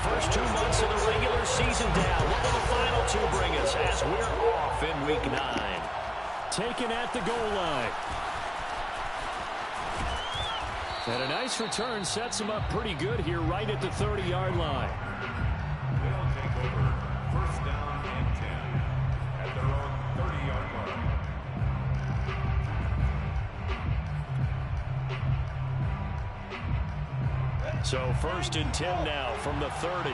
first 2 months of the regular season down. What will the final 2 bring us as we're off in Week 9? Taken at the goal line. And a nice return sets him up pretty good here right at the 30-yard line. They'll take over first down and 10 at their own 30-yard line. So first and 10 now from the 30.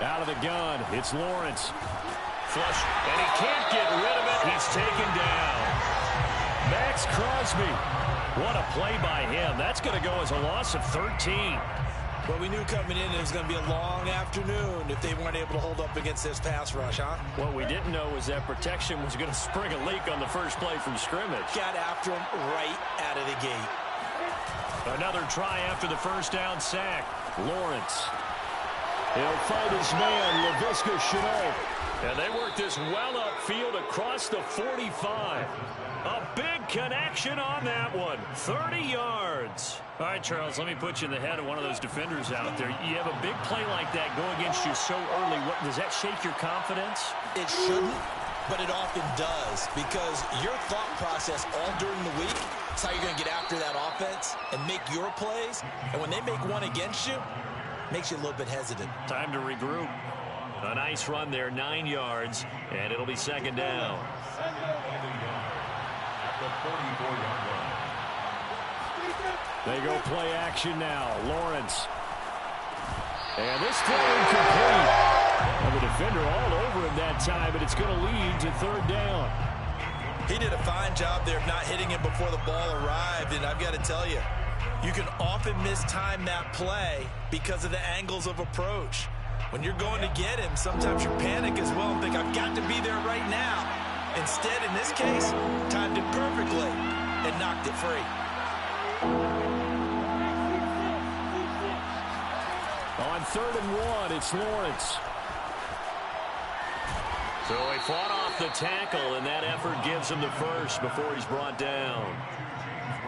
Out of the gun, it's Lawrence. Flush, and he can't get rid of it. He's taken down. Maxx Crosby. What a play by him. That's going to go as a loss of 13. Well, we knew coming in it was going to be a long afternoon if they weren't able to hold up against this pass rush, huh? What we didn't know was that protection was going to spring a leak on the first play from scrimmage. Got after him right out of the gate. Another try after the first down sack. Lawrence. He'll fight his man, Laviska Shenault. And they work this well upfield across the 45. A big connection on that one. 30 yards. All right, Charles, let me put you in the head of one of those defenders out there. You have a big play like that go against you so early. Does that shake your confidence? It shouldn't, but it often does, because your thought process all during the week is how you're going to get after that offense and make your plays. And when they make one against you, makes you a little bit hesitant. Time to regroup. A nice run there, 9 yards, and it'll be second down. At the 44-yard line. They go play action now. Lawrence. And this throw incomplete. And the defender all over him that time, but it's going to lead to third down. He did a fine job there of not hitting him before the ball arrived, and I've got to tell you, you can often mistime that play because of the angles of approach. When you're going to get him, sometimes you panic as well and think, I've got to be there right now. Instead, in this case, timed it perfectly and knocked it free. On 3rd and 1, it's Lawrence. So he fought off the tackle, and that effort gives him the first before he's brought down.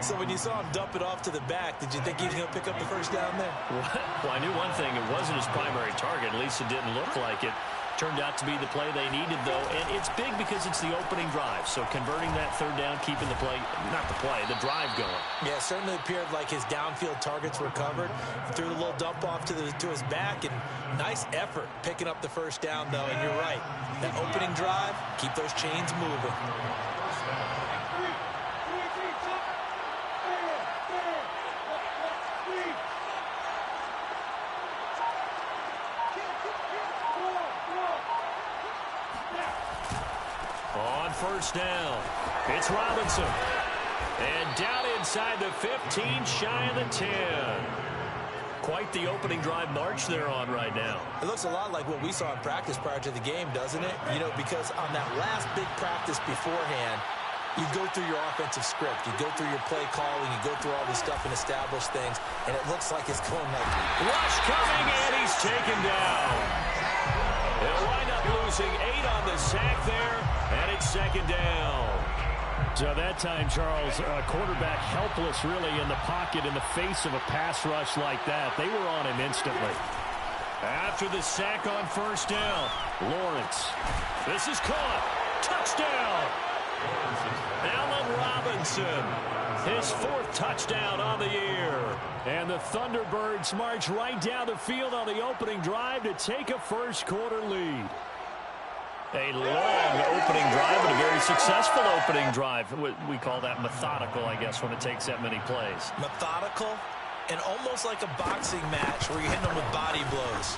So when you saw him dump it off to the back, did you think he was going to pick up the first down there? Well, I knew one thing. It wasn't his primary target. At least it didn't look like it. Turned out to be the play they needed, though. And it's big because it's the opening drive. So converting that third down, keeping the play, not the play, the drive going. Yeah, it certainly appeared like his downfield targets were covered. Threw the little dump off to his back, and nice effort picking up the first down, though. And you're right. That opening drive, keep those chains moving. First down. It's Robinson. And down inside the 15, shy of the 10. Quite the opening drive march they're on right now. It looks a lot like what we saw in practice prior to the game, doesn't it? You know, because on that last big practice beforehand, you go through your offensive script. You go through your play calling. You go through all this stuff and establish things. And it looks like it's going like... Rush coming, and he's taken down. They'll wind up losing 8 on the sack there, and it's second down. So that time, Charles, quarterback helpless really in the pocket in the face of a pass rush like that. They were on him instantly. After the sack on first down, Lawrence. This is caught. Touchdown. Allen Robinson. His 4th touchdown on the year. And the Thunderbirds march right down the field on the opening drive to take a first-quarter lead. A long opening drive and a very successful opening drive. We call that methodical, I guess, when it takes that many plays. Methodical and almost like a boxing match where you're hitting them with body blows.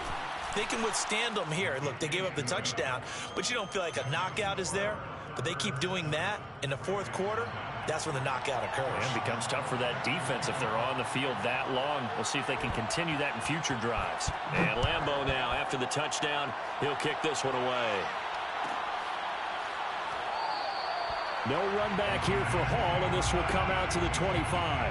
They can withstand them here. Look, they gave up the touchdown, but you don't feel like a knockout is there. But they keep doing that in the 4th quarter. That's when the knockout occurs. And it becomes tough for that defense if they're on the field that long. We'll see if they can continue that in future drives. And Lambeau now, after the touchdown, he'll kick this one away. No run back here for Hall, and this will come out to the 25.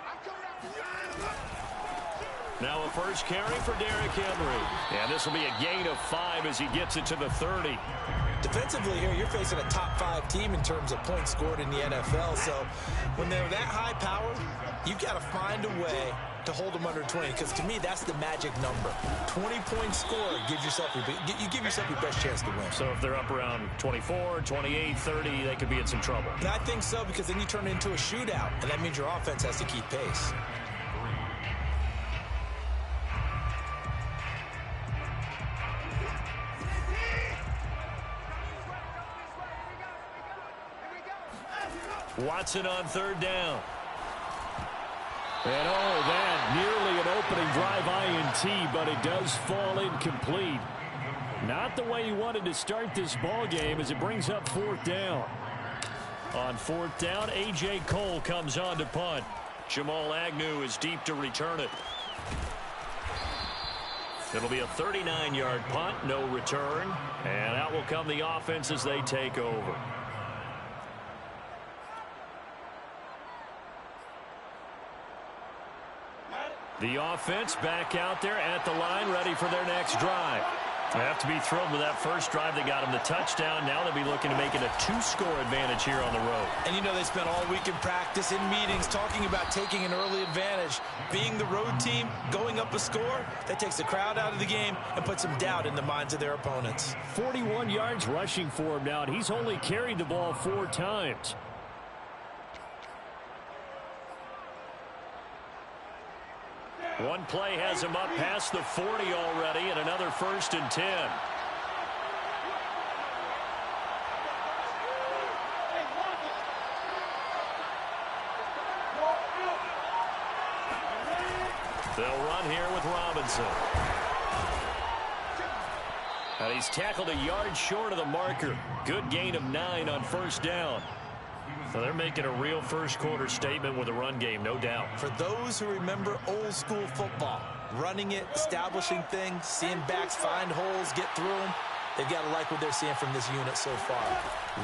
I'm coming Now a first carry for Derrick Henry. And this will be a gain of 5 as he gets it to the 30. Defensively here, you're facing a top 5 team in terms of points scored in the NFL. So when they're that high powered, you've got to find a way to hold them under 20, because to me that's the magic number. 20-point score gives yourself you give yourself your best chance to win. So if they're up around 24, 28, 30, they could be in some trouble. And I think so, because then you turn it into a shootout, and that means your offense has to keep pace. Watson on third down. And that nearly an opening drive INT, but it does fall incomplete. Not the way he wanted to start this ball game as it brings up fourth down. On fourth down, A.J. Cole comes on to punt. Jamal Agnew is deep to return it. It'll be a 39-yard punt, no return. And out will come the offense as they take over. The offense back out there at the line, ready for their next drive. They have to be thrilled with that first drive. They got them the touchdown. Now they'll be looking to make it a 2-score advantage here on the road. And you know they spent all week in practice, in meetings, talking about taking an early advantage. Being the road team, going up a score, that takes the crowd out of the game and puts some doubt in the minds of their opponents. 41 yards rushing for him now, and he's only carried the ball 4 times. One play has him up past the 40 already, and another 1st and 10. They'll run here with Robinson. And he's tackled a yard short of the marker. Good gain of 9 on first down. So they're making a real first-quarter statement with a run game, no doubt. For those who remember old-school football, running it, establishing things, seeing backs find holes, get through them, they've got to like what they're seeing from this unit so far.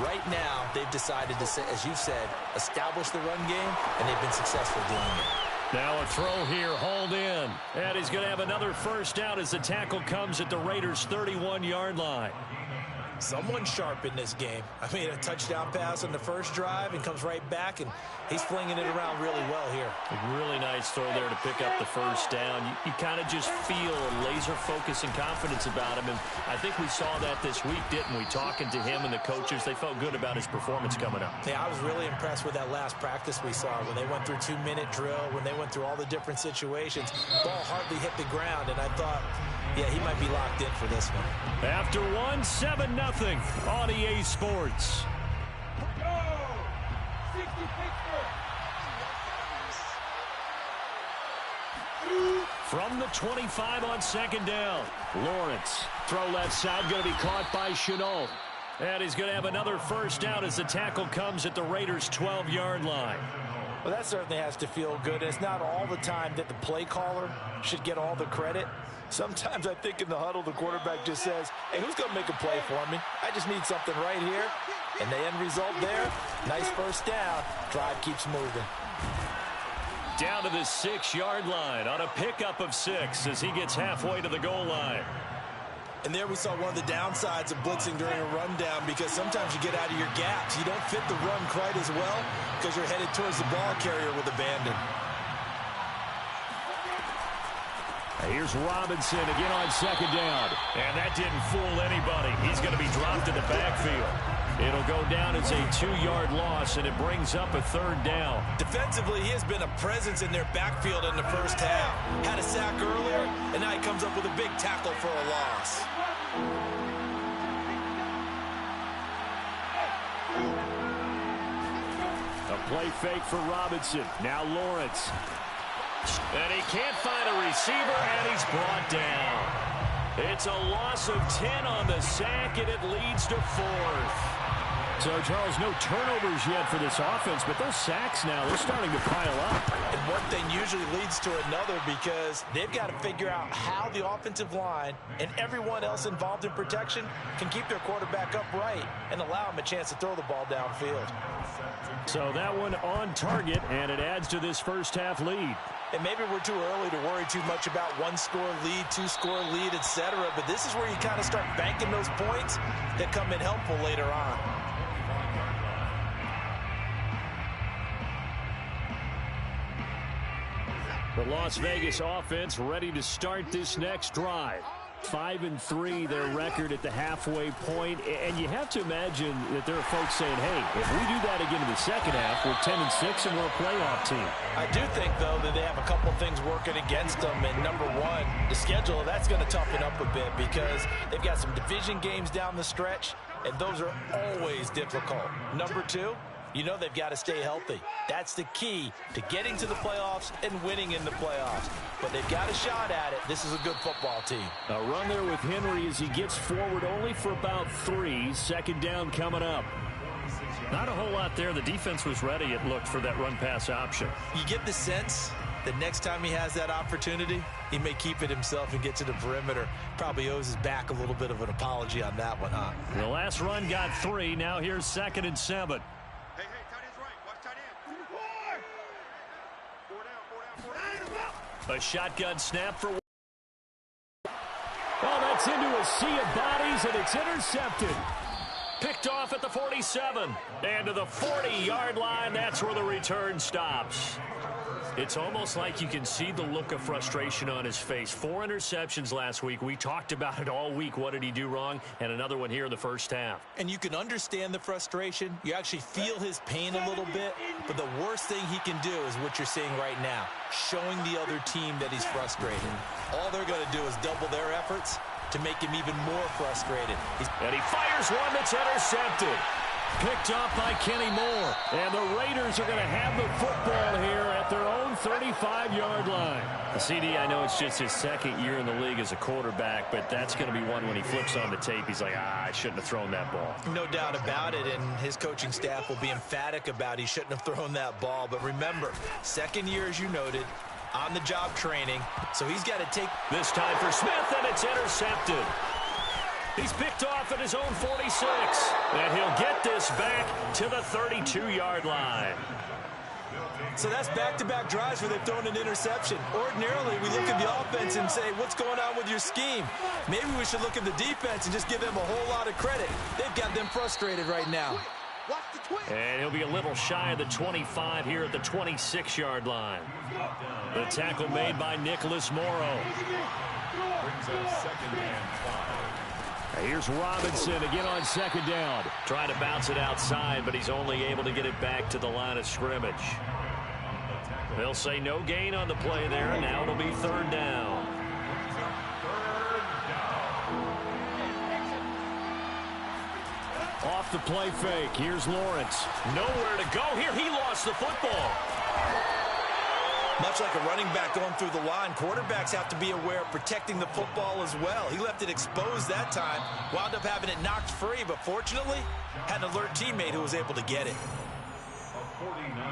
Right now, they've decided to, as you said, establish the run game, and they've been successful doing it. Now a throw here, hauled in. And he's going to have another first down as the tackle comes at the Raiders' 31-yard line. Someone sharp in this game. I mean, a touchdown pass on the first drive and comes right back, and he's flinging it around really well here. A really nice throw there to pick up the first down. You kind of just feel a laser focus and confidence about him, and I think we saw that this week, didn't we? Talking to him and the coaches, they felt good about his performance coming up. Yeah, I was really impressed with that last practice we saw when they went through 2-minute drill, when they went through all the different situations. Ball hardly hit the ground, and I thought, yeah, he might be locked in for this one. After 7-0 on EA Sports. From the 25 on second down, Lawrence. Throw left side, going to be caught by Shenault. And he's going to have another first down as the tackle comes at the Raiders' 12-yard line. Well, that certainly has to feel good. It's not all the time that the play caller should get all the credit. Sometimes I think in the huddle, the quarterback just says, hey, who's going to make a play for me? I just need something right here. And the end result there, nice first down. Drive keeps moving. Down to the 6-yard line on a pickup of 6 as he gets halfway to the goal line. And there we saw one of the downsides of blitzing during a rundown, because sometimes you get out of your gaps. You don't fit the run quite as well because you're headed towards the ball carrier with abandon. Here's Robinson again on second down. And that didn't fool anybody. He's going to be dropped in the backfield. It'll go down as a 2-yard loss, and it brings up a third down. Defensively, he has been a presence in their backfield in the first half. Had a sack earlier, and now he comes up with a big tackle for a loss. A play fake for Robinson. Now Lawrence. And he can't find a receiver, and he's brought down. It's a loss of 10 on the sack, and it leads to 4th. So, Charles, no turnovers yet for this offense, but those sacks now, they're starting to pile up. And one thing usually leads to another, because they've got to figure out how the offensive line and everyone else involved in protection can keep their quarterback upright and allow him a chance to throw the ball downfield. So that one on target, and it adds to this first half lead. And maybe we're too early to worry too much about one-score lead, two-score lead, etc. But this is where you kind of start banking those points that come in helpful later on. The Las Vegas offense ready to start this next drive. 5-3 their record at the halfway point, and you have to imagine that there are folks saying, hey, if we do that again in the second half, we're 10-6 and we're a playoff team. I do think, though, that they have a couple things working against them, and number one, the schedule, that's going to toughen up a bit because they've got some division games down the stretch, and those are always difficult. Number two, you know they've got to stay healthy. That's the key to getting to the playoffs and winning in the playoffs. But they've got a shot at it. This is a good football team. A run there with Henry as he gets forward only for about 3. Second down coming up. Not a whole lot there. The defense was ready, it looked, for that run-pass option. You get the sense that next time he has that opportunity, he may keep it himself and get to the perimeter. Probably owes his back a little bit of an apology on that one, huh? The last run got 3. Now here's 2nd and 7. Hey, tight end's right. Watch tight end. 4 down. A shotgun snap for... Oh, that's into a sea of bodies, and it's intercepted. Picked off at the 47. And to the 40-yard line, that's where the return stops. It's almost like you can see the look of frustration on his face. 4 interceptions last week. We talked about it all week. What did he do wrong? And another one here in the first half. And you can understand the frustration. You actually feel his pain a little bit. But the worst thing he can do is what you're seeing right now, showing the other team that he's frustrated. All they're going to do is double their efforts to make him even more frustrated. And he fires one that's intercepted. Picked off by Kenny Moore. And the Raiders are going to have the football here at their own 35-yard line. CD, I know it's just his second year in the league as a quarterback, but that's going to be one when he flips on the tape. He's like, I shouldn't have thrown that ball. No doubt about it, and his coaching staff will be emphatic about he shouldn't have thrown that ball. But remember, second year, as you noted, on-the-job training, so he's got to take... This time for Smith, and it's intercepted. He's picked off at his own 46. And he'll get this back to the 32-yard line. So that's back-to-back drives where they've thrown an interception. Ordinarily, we look at the offense and say, what's going on with your scheme? Maybe we should look at the defense and just give them a whole lot of credit. They've got them frustrated right now. And he'll be a little shy of the 25 here at the 26-yard line. The tackle made by Nicholas Morrow. Brings up 2nd and 5. Here's Robinson again on 2nd down. Trying to bounce it outside, but he's only able to get it back to the line of scrimmage. They'll say no gain on the play there. Now it'll be 3rd down. Off the play fake. Here's Lawrence. Nowhere to go here. He lost the football. Much like a running back going through the line, quarterbacks have to be aware of protecting the football as well. He left it exposed that time, wound up having it knocked free, but fortunately, had an alert teammate who was able to get it.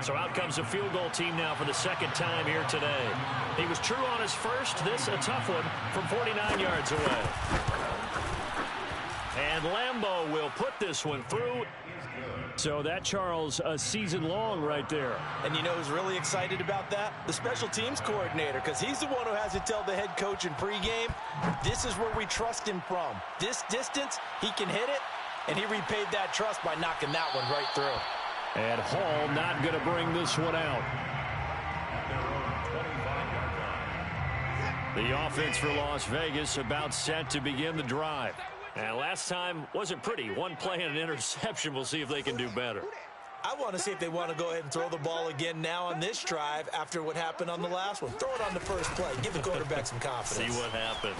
So out comes a field goal team now for the 2nd time here today. He was true on his first. This a tough one from 49 yards away. And Lambo will put this one through. So that, Charles, a season long right there. And you know who's really excited about that? The special teams coordinator, because he's the one who has to tell the head coach in pregame, this is where we trust him from. This distance, he can hit it, and he repaid that trust by knocking that one right through. And Hall not going to bring this one out. The offense for Las Vegas about set to begin the drive. And last time wasn't pretty. One play and an interception. We'll see if they can do better. I want to see if they want to go ahead and throw the ball again now on this drive after what happened on the last one. Throw it on the first play. Give the quarterback some confidence. See what happens.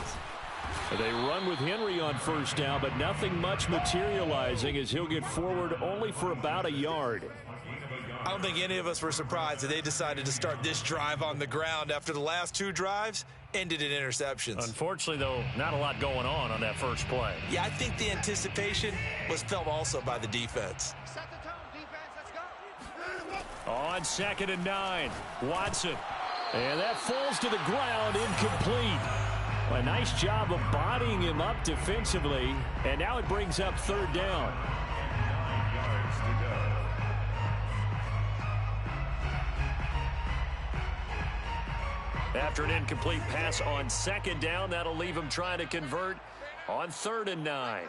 They run with Henry on 1st down, but nothing much materializing as he'll get forward only for about a yard. I don't think any of us were surprised that they decided to start this drive on the ground after the last 2 drives ended in interceptions. Unfortunately, though, not a lot going on that first play. Yeah, I think the anticipation was felt also by the defense. Set the tone, defense. Let's go. On 2nd and 9, Watson. And that falls to the ground, incomplete. A nice job of bodying him up defensively, and now it brings up 3rd down. After an incomplete pass on second down, that'll leave him trying to convert on 3rd and 9.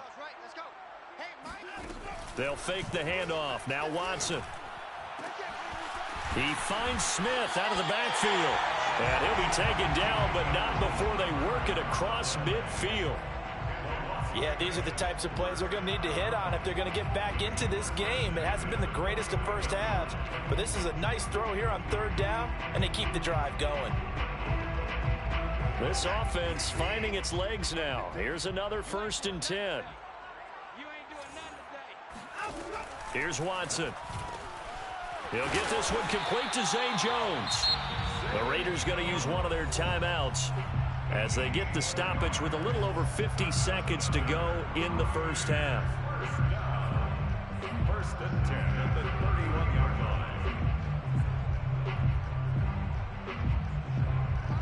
They'll fake the handoff. Now Watson. He finds Smith out of the backfield. And he'll be taken down, but not before they work it across midfield. Yeah, these are the types of plays they're going to need to hit on if they're going to get back into this game. It hasn't been the greatest of first halves, but this is a nice throw here on 3rd down, and they keep the drive going. This offense finding its legs now. Here's another 1st and 10. Here's Watson. He'll get this one complete to Zay Jones. The Raiders going to use one of their timeouts as they get the stoppage with a little over 50 seconds to go in the first half. 1st and 10 at the 31-yard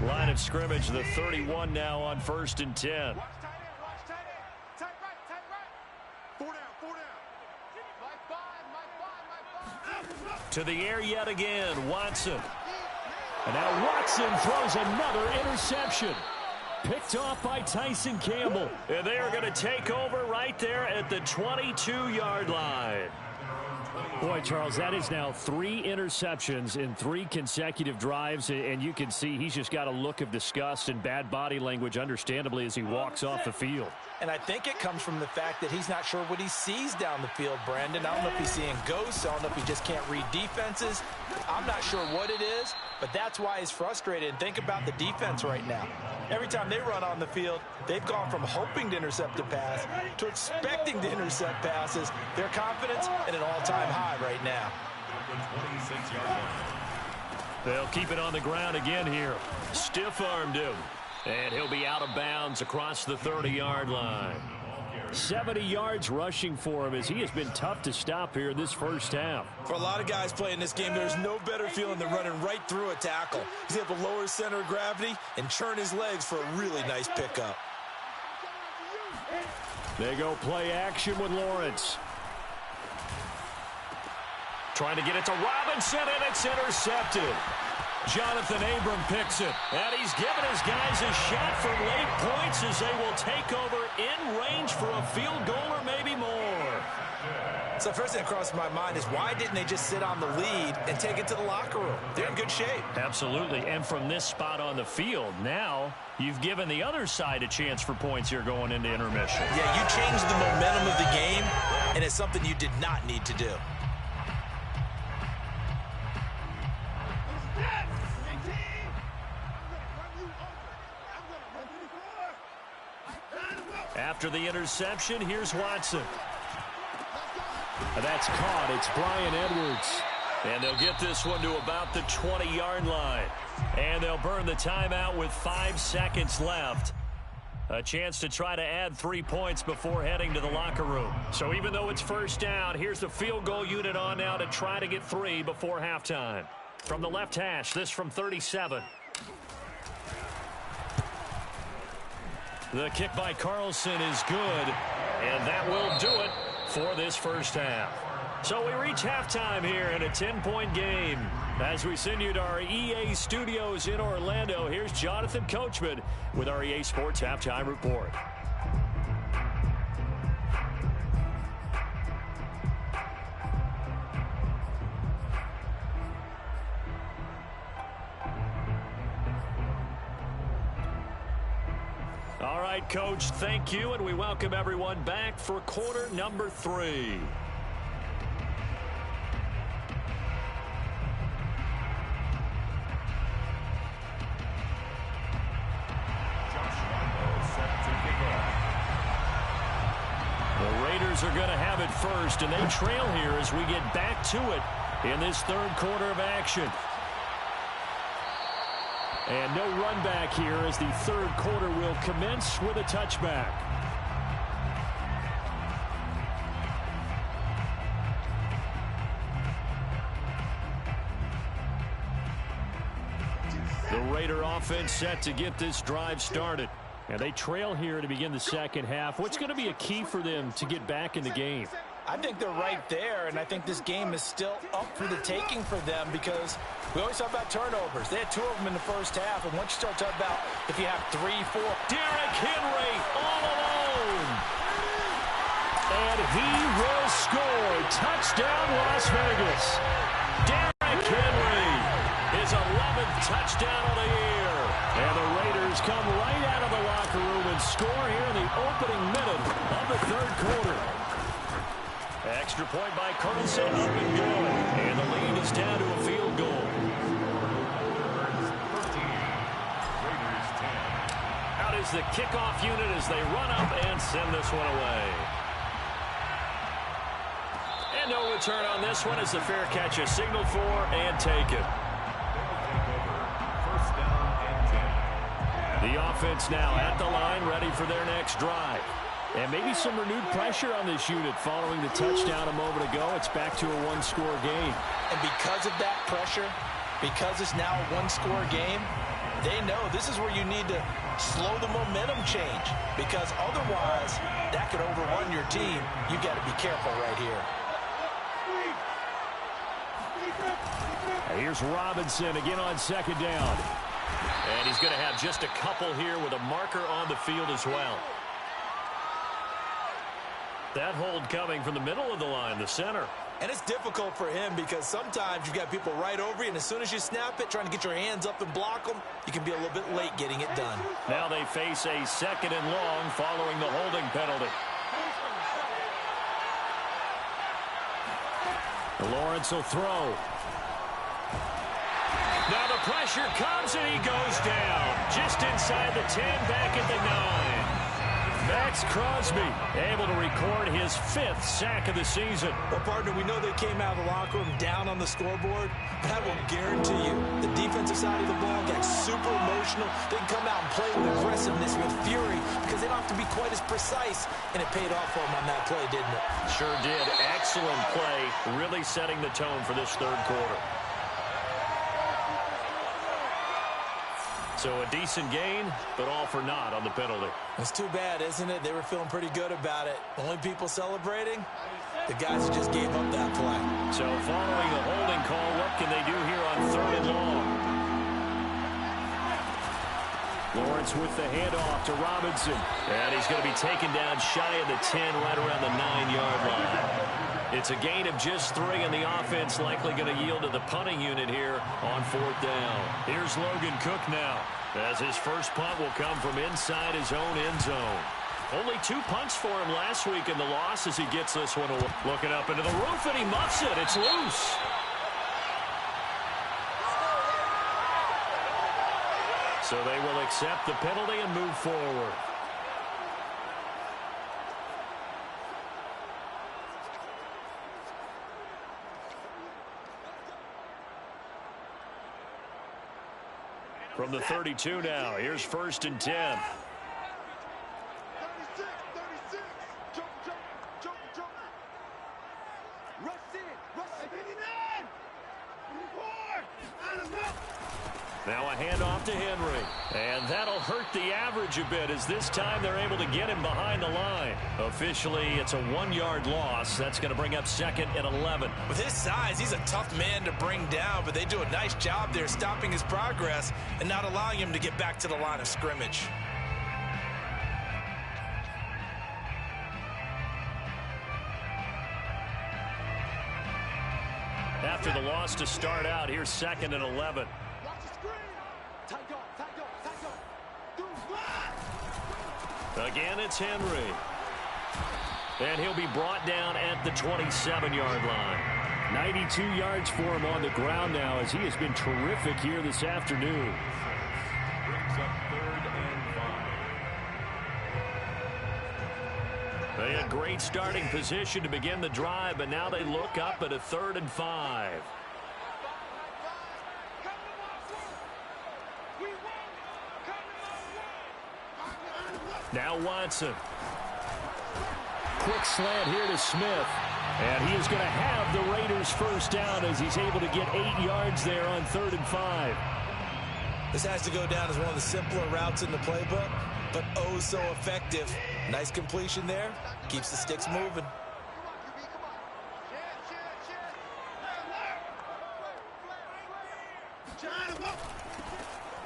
line. Line of scrimmage, the 31 now on 1st and 10. Watch tight end, watch tight end. Tight right. 4 down, 4 down. My 5. To the air yet again, Watson. And now Watson throws another interception. Picked off by Tyson Campbell. And they are going to take over right there at the 22-yard line. Boy, Charles, that is now 3 interceptions in 3 consecutive drives, and you can see he's just got a look of disgust and bad body language, understandably, as he walks off the field. And I think it comes from the fact that he's not sure what he sees down the field, Brandon. I don't know if he's seeing ghosts. I don't know if he just can't read defenses. I'm not sure what it is, but that's why he's frustrated. And think about the defense right now. Every time they run on the field, they've gone from hoping to intercept a pass to expecting to intercept passes. Their confidence at an all-time high right now. They'll keep it on the ground again here. Stiff-armed him. And he'll be out of bounds across the 30-yard line. 70 yards rushing for him as he has been tough to stop here in this first half. For a lot of guys playing this game, there's no better feeling than running right through a tackle. He's able to lower his center of gravity and churn his legs for a really nice pickup. They go play action with Lawrence. Trying to get it to Robinson, and it's intercepted. Jonathan Abram picks it, and he's given his guys a shot for late points as they will take over in range for a field goal or maybe more. So first thing that crosses my mind is why didn't they just sit on the lead and take it to the locker room? They're in good shape. Absolutely, and from this spot on the field, now you've given the other side a chance for points here going into intermission. Yeah, you changed the momentum of the game, and it's something you did not need to do. After the interception, here's Watson. That's caught. It's Bryan Edwards. And they'll get this one to about the 20-yard line. And they'll burn the timeout with 5 seconds left. A chance to try to add 3 points before heading to the locker room. So even though it's first down, here's the field goal unit on now to try to get 3 before halftime. From the left hash, this from 37. The kick by Carlson is good, and that will do it for this first half. So we reach halftime here in a 10-point game. As we send you to our EA studios in Orlando, here's Jonathan Coachman with our EA Sports Halftime Report. All right, Coach, thank you, and we welcome everyone back for quarter number 3. The Raiders are going to have it first, and they trail here as we get back to it in this third quarter of action. And no run back here as the third quarter will commence with a touchback. The Raider offense set to get this drive started. And they trail here to begin the second half. What's going to be a key for them to get back in the game? I think they're right there, and I think this game is still up for the taking for them because we always talk about turnovers. They had 2 of them in the first half, and once you start talking about if you have 3, 4. Derrick Henry all alone. And he will score. Touchdown, Las Vegas. Derrick Henry, his 11th touchdown of the year. And the Raiders come right out of the locker room and score here in the opening minute of the third quarter. Extra point by Carlson, up and good. And the lead is down to a field goal. Out is the kickoff unit as they run up and send this one away. And no return on this one as the fair catch is signaled for and taken. First down and 10. The offense now at the line, ready for their next drive. And maybe some renewed pressure on this unit following the touchdown a moment ago. It's back to a one-score game. And because of that pressure, because it's now a one-score game, they know this is where you need to slow the momentum change because otherwise that could overrun your team. You got to be careful right here. Here's Robinson again on second down. And he's going to have just a couple here with a marker on the field as well. That hold coming from the middle of the line, the center. And it's difficult for him because sometimes you've got people right over you, and as soon as you snap it, trying to get your hands up and block them, you can be a little bit late getting it done. Now they face a 2nd and long following the holding penalty. Lawrence will throw. Now the pressure comes and he goes down. Just inside the 10, back at the 9. Max Crosby able to record his 5th sack of the season. Well, partner, we know they came out of the locker room down on the scoreboard, but I will guarantee you the defensive side of the ball got super emotional. They can come out and play with aggressiveness, with fury, because they don't have to be quite as precise, and it paid off for them on that play, didn't it? Sure did. Excellent play, really setting the tone for this third quarter. So a decent gain, but all for naught on the penalty. It's too bad, isn't it? They were feeling pretty good about it. Only people celebrating, the guys who just gave up that play. So following the holding call, what can they do here on 3rd and long? Lawrence with the handoff to Robinson. And he's going to be taken down shy of the 10, right around the 9-yard line. It's a gain of just 3, and the offense likely going to yield to the punting unit here on 4th down. Here's Logan Cook now, as his first punt will come from inside his own end zone. Only 2 punts for him last week in the loss as he gets this one looking up into the roof, and he muffs it. It's loose. So they will accept the penalty and move forward. From the 32 now, here's 1st and 10. 36, 36. Jump, jump, jump, jump. Rush in, rush in. 89. 4. Now a handoff to Henry. And that'll hurt the average a bit as this time they're able to get him behind the line. Officially, it's a 1-yard loss. That's going to bring up 2nd and 11. With his size, he's a tough man to bring down, but they do a nice job there stopping his progress and not allowing him to get back to the line of scrimmage. After the loss to start out, here's 2nd and 11. Watch the screen. Tight go, tight go, tight go. Again, it's Henry. And he'll be brought down at the 27-yard line. 92 yards for him on the ground now as he has been terrific here this afternoon. Brings up 3rd and 5. They had great starting position to begin the drive, but now they look up at a 3rd and 5. Now Watson. Quick slant here to Smith. And he is going to have the Raiders first down as he's able to get 8 yards there on 3rd and 5. This has to go down as one of the simpler routes in the playbook, but oh so effective. Nice completion there. Keeps the sticks moving.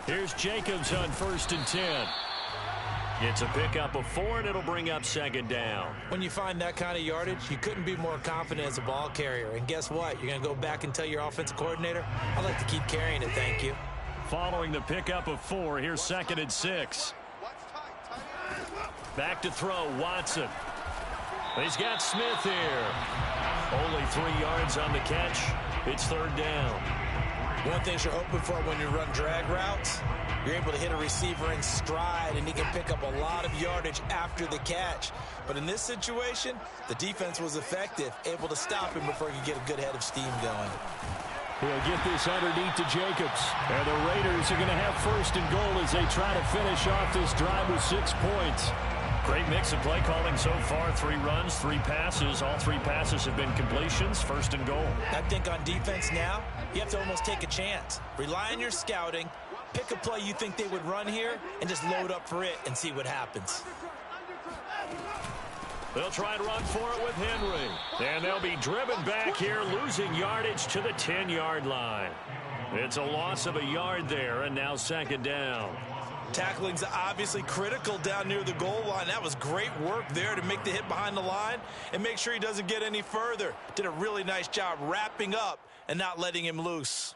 Here's Jacobs on 1st and 10. It's a pickup of 4, and it'll bring up 2nd down. When you find that kind of yardage, you couldn't be more confident as a ball carrier. And guess what? You're going to go back and tell your offensive coordinator, I'd like to keep carrying it, thank you. Following the pickup of 4, here's 2nd and 6. Back to throw, Watson. He's got Smith here. Only 3 yards on the catch. It's 3rd down. One thing you're hoping for when you run drag routes, you're able to hit a receiver in stride, and he can pick up a lot of yardage after the catch. But in this situation, the defense was effective, able to stop him before he could get a good head of steam going. He'll get this underneath to Jacobs. And the Raiders are going to have 1st and goal as they try to finish off this drive with 6 points. Great mix of play calling so far. 3 runs, 3 passes. All 3 passes have been completions. 1st and goal. I think on defense now, you have to almost take a chance. Rely on your scouting. Pick a play you think they would run here and just load up for it and see what happens. They'll try and run for it with Henry. And they'll be driven back here, losing yardage to the 10-yard line. It's a loss of a yard there, and now 2nd down. Tackling's obviously critical down near the goal line. That was great work there to make the hit behind the line and make sure he doesn't get any further. Did a really nice job wrapping up and not letting him loose.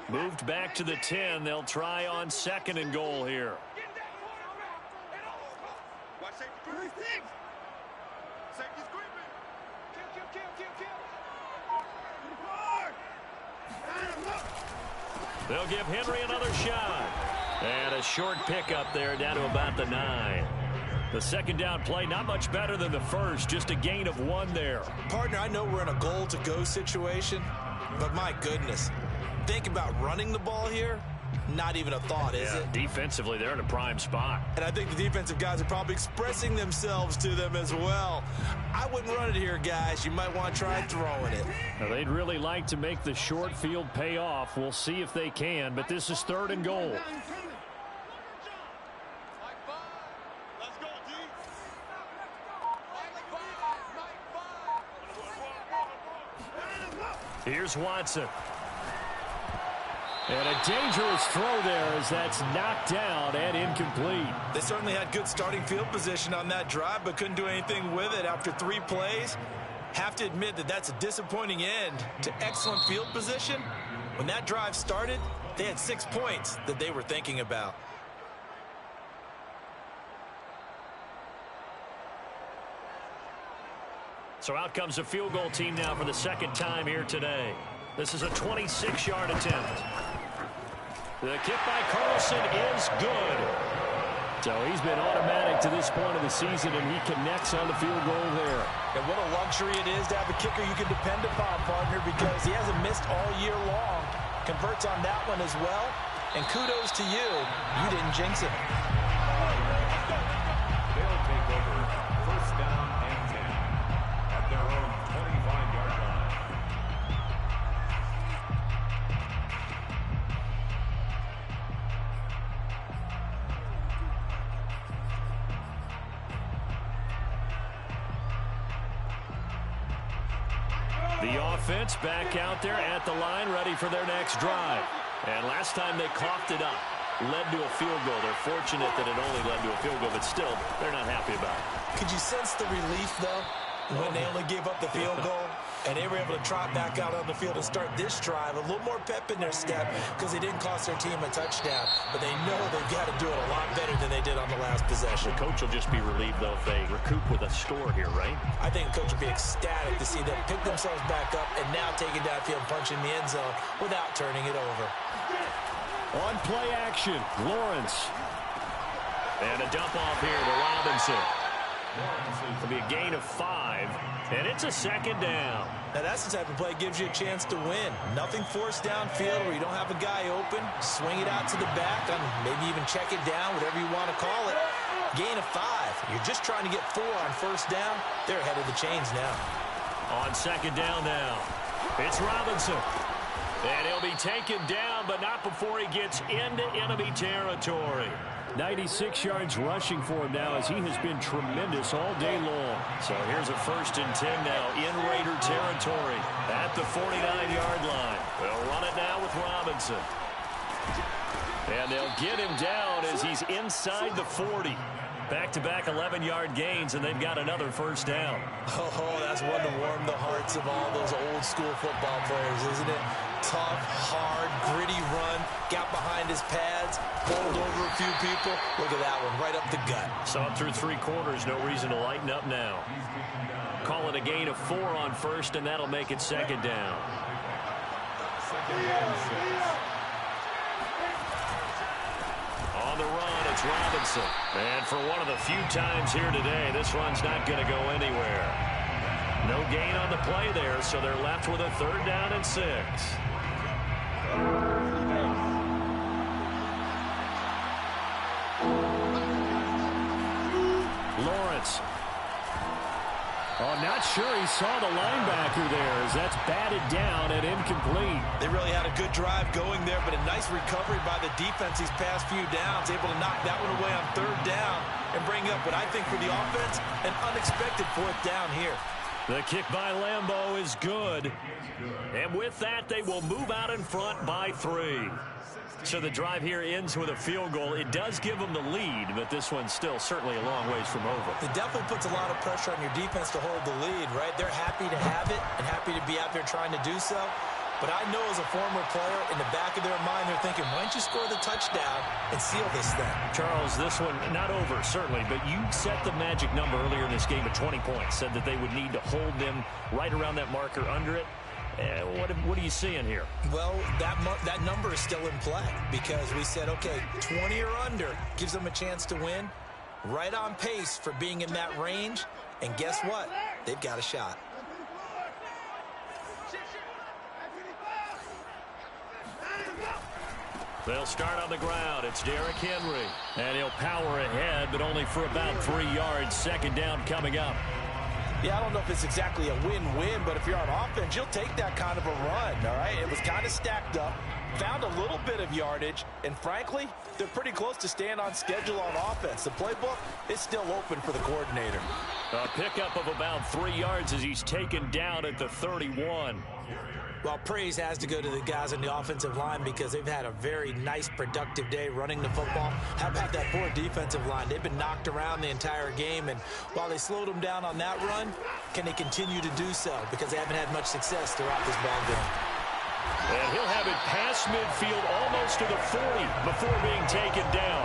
Moved back to the 10. They'll try on 2nd and goal here. They'll give Henry another shot. And a short pickup there down to about the 9. The 2nd down play, not much better than the first, just a gain of 1 there. Partner, I know we're in a goal-to-go situation, but my goodness, think about running the ball here. Not even a thought, is it? Defensively, they're in a prime spot. And I think the defensive guys are probably expressing themselves to them as well. I wouldn't run it here, guys. You might want to try throwing it. Now, they'd really like to make the short field pay off. We'll see if they can, but this is 3rd and goal. Here's Watson. And a dangerous throw there as that's knocked down and incomplete. They certainly had good starting field position on that drive, but couldn't do anything with it after 3 plays. Have to admit that that's a disappointing end to excellent field position. When that drive started, they had 6 points that they were thinking about. So out comes the field goal team now for the 2nd time here today. This is a 26-yard attempt. The kick by Carlson is good. So he's been automatic to this point of the season, and he connects on the field goal there. And what a luxury it is to have a kicker you can depend upon, partner, because he hasn't missed all year long. Converts on that one as well. And kudos to you. You didn't jinx it. They'll take over 1st down and 10 at their own 25-yard line. The offense back out there at the line, ready for their next drive. And last time they coughed it up, led to a field goal. They're fortunate that it only led to a field goal, but still, they're not happy about it. Could you sense the relief, though, when they only gave up the field goal? And they were able to trot back out on the field and start this drive. A little more pep in their step because they didn't cost their team a touchdown. But they know they've got to do it a lot better than they did on the last possession. The coach will just be relieved, though, if they recoup with a score here, right? I think the coach will be ecstatic to see them pick themselves back up and now take it downfield and punch in the end zone without turning it over. On play action, Lawrence. And a dump off here to Robinson. It'll be a gain of 5, and it's a 2nd down. Now that's the type of play that gives you a chance to win. Nothing forced downfield where you don't have a guy open. Swing it out to the back, maybe even check it down, whatever you want to call it. Gain of 5. You're just trying to get 4 on 1st down. They're ahead of the chains now. On 2nd down now, it's Robinson. And he'll be taken down, but not before he gets into enemy territory. 96 yards rushing for him now, as he has been tremendous all day long. So here's a 1st and 10 now in Raider territory at the 49-yard line. They'll run it now with Robinson. And they'll get him down as he's inside the 40. Back-to-back 11-yard gains, and they've got another 1st down. Oh, that's one to warm the hearts of all those old-school football players, isn't it? Tough, hard, gritty run, got behind his pads, bowled over a few people. Look at that one, right up the gut. So up through 3 quarters, no reason to lighten up now. Call it a gain of 4 on 1st, and that'll make it 2nd down. On the run, it's Robinson. And for one of the few times here today, this run's not going to go anywhere. No gain on the play there, so they're left with a 3rd down and 6. Lawrence. Oh, not sure he saw the linebacker there, as that's batted down and incomplete. They really had a good drive going there, but a nice recovery by the defense these past few downs, able to knock that one away on 3rd down and bring up what I think for the offense, an unexpected 4th down here. The kick by Lambeau is good. And with that, they will move out in front by 3. So the drive here ends with a field goal. It does give them the lead, but this one's still certainly a long ways from over. It definitely puts a lot of pressure on your defense to hold the lead, right? They're happy to have it and happy to be out there trying to do so. But I know as a former player, in the back of their mind, they're thinking, why don't you score the touchdown and seal this thing? Charles, this one not over, certainly, but you set the magic number earlier in this game at 20 points, said that they would need to hold them right around that marker under it. What are you seeing here? Well, that number is still in play because we said, okay, 20 or under gives them a chance to win. Right on pace for being in that range. And guess what? They've got a shot. They'll start on the ground. It's Derrick Henry. And he'll power ahead, but only for about 3 yards. 2nd down coming up. Yeah, I don't know if it's exactly a win-win, but if you're on offense, you'll take that kind of a run, all right? It was kind of stacked up, found a little bit of yardage, and frankly, they're pretty close to staying on schedule on offense. The playbook is still open for the coordinator. A pickup of about 3 yards as he's taken down at the 31. Well, praise has to go to the guys on the offensive line because they've had a very nice, productive day running the football. How about that poor defensive line? They've been knocked around the entire game, and while they slowed them down on that run, can they continue to do so? Because they haven't had much success throughout this ball game. And he'll have it past midfield almost to the 40 before being taken down.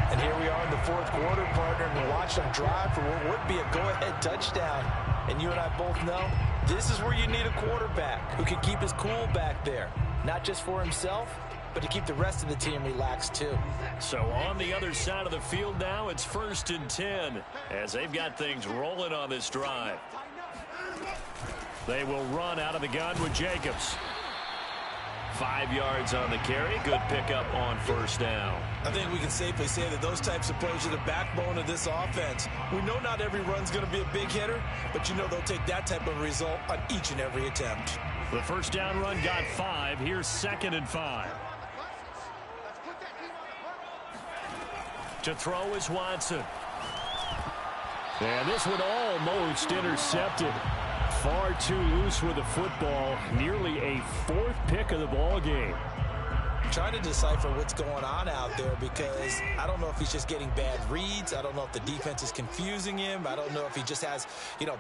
And here we are in the 4th quarter, partner, and we watched them drive for what would be a go-ahead touchdown. And you and I both know this is where you need a quarterback who can keep his cool back there, not just for himself, but to keep the rest of the team relaxed too. So on the other side of the field now, it's 1st and 10 as they've got things rolling on this drive. They will run out of the gun with Jacobs. 5 yards on the carry. Good pickup on 1st down. I think we can safely say that those types of plays are the backbone of this offense. We know not every run's going to be a big hitter, but you know they'll take that type of result on each and every attempt. The 1st down run got 5. Here's 2nd and 5. To throw is Watson. And this one almost intercepted. Far too loose with the football. Nearly a 4th pick of the ball game. I'm trying to decipher what's going on out there because I don't know if he's just getting bad reads. I don't know if the defense is confusing him. I don't know if he just has,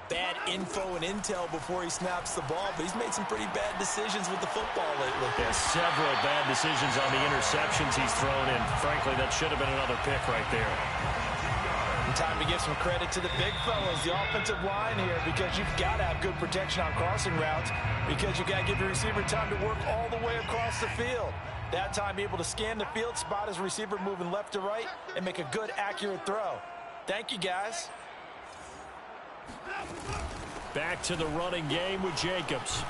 bad info and intel before he snaps the ball. But he's made some pretty bad decisions with the football lately. Yeah, several bad decisions on the interceptions he's thrown in. Frankly, that should have been another pick right there. And time to give some credit to the big fellas, the offensive line here, because you've got to have good protection on crossing routes because you've got to give your receiver time to work all the way across the field. That time able to scan the field, spot his receiver moving left to right, and make a good, accurate throw. Thank you, guys. Back to the running game with Jacobs.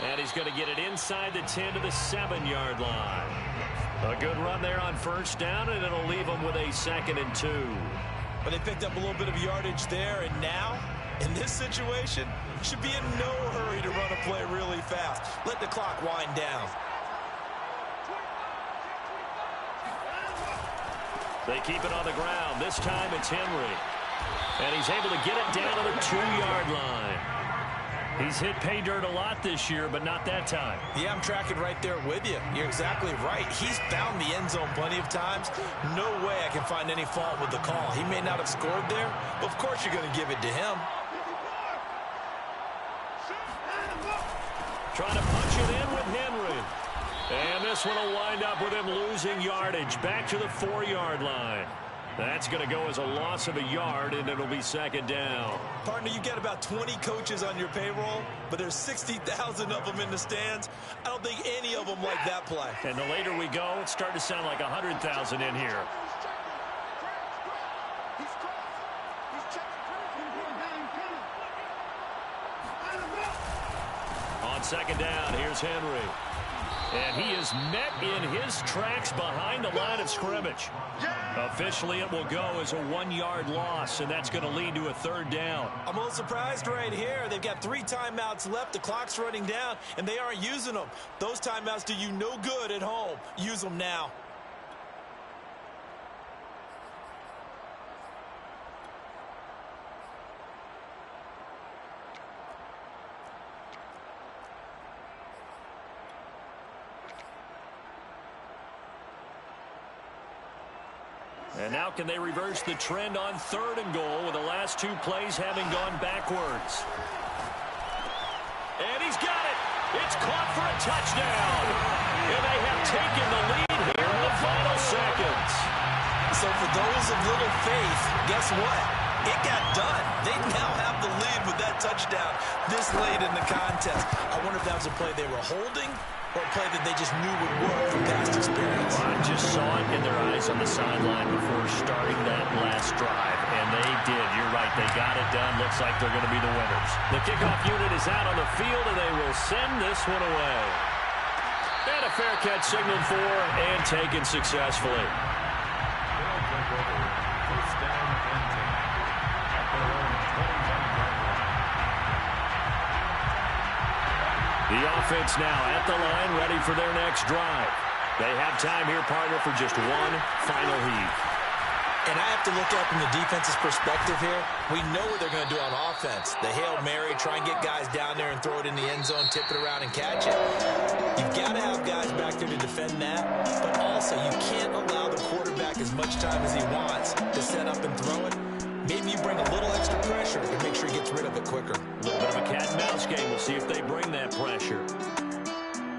And he's going to get it inside the 10 to the 7-yard line. A good run there on 1st down, and it'll leave them with a 2nd and 2. But they picked up a little bit of yardage there, and now, in this situation, should be in no hurry to run a play really fast. Let the clock wind down. They keep it on the ground. This time it's Henry. And he's able to get it down to the 2-yard line. He's hit pay dirt a lot this year, but not that time. Yeah, I'm tracking right there with you. You're exactly right. He's found the end zone plenty of times. No way I can find any fault with the call. He may not have scored there, but of course you're going to give it to him. Trying to punch it in with Henry. And this one will wind up with him losing yardage. Back to the 4-yard line. That's going to go as a loss of a yard, and it'll be second down. Partner, you get about 20 coaches on your payroll, but there's 60,000 of them in the stands. I don't think any of them like that play. And the later we go, it's starting to sound like 100,000 in here. On second down, here's Henry. And he is met in his tracks behind the line of scrimmage. Officially, it will go as a 1-yard loss, and that's going to lead to a third down. I'm a little surprised right here. They've got 3 timeouts left. The clock's running down, and they aren't using them. Those timeouts do you no good at home. Use them now. And now can they reverse the trend on 3rd and goal with the last 2 plays having gone backwards? And he's got it. It's caught for a touchdown. And they have taken the lead here in the final seconds. So for those of little faith, guess what? It got done. They now have the lead with that touchdown this late in the contest. I wonder if that was a play they were holding or a play that they just knew would work from past experience. I just saw it in their eyes on the sideline before starting that last drive, and they did. You're right. They got it done. Looks like they're going to be the winners. The kickoff unit is out on the field, and they will send this one away. And a fair catch signaled for and taken successfully. They'll take over first down and 10 at their own 21-yard line. The offense now at the line, ready for their next drive. They have time here, partner, for just one final heave. And I have to look at from the defense's perspective here. We know what they're going to do on offense. The Hail Mary, try and get guys down there and throw it in the end zone, tip it around and catch it. You've got to have guys back there to defend that, but also you can't allow the quarterback as much time as he wants to set up and throw it. Maybe you bring a little extra pressure to make sure he gets rid of it quicker. A little bit of a cat and mouse game. We'll see if they bring that pressure.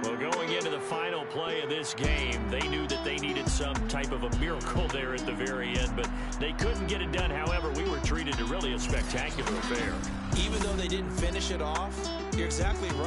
Well, going into the final play of this game, they knew that they needed some type of a miracle there at the very end, but they couldn't get it done. However, we were treated to really a spectacular affair. Even though they didn't finish it off, you're exactly right.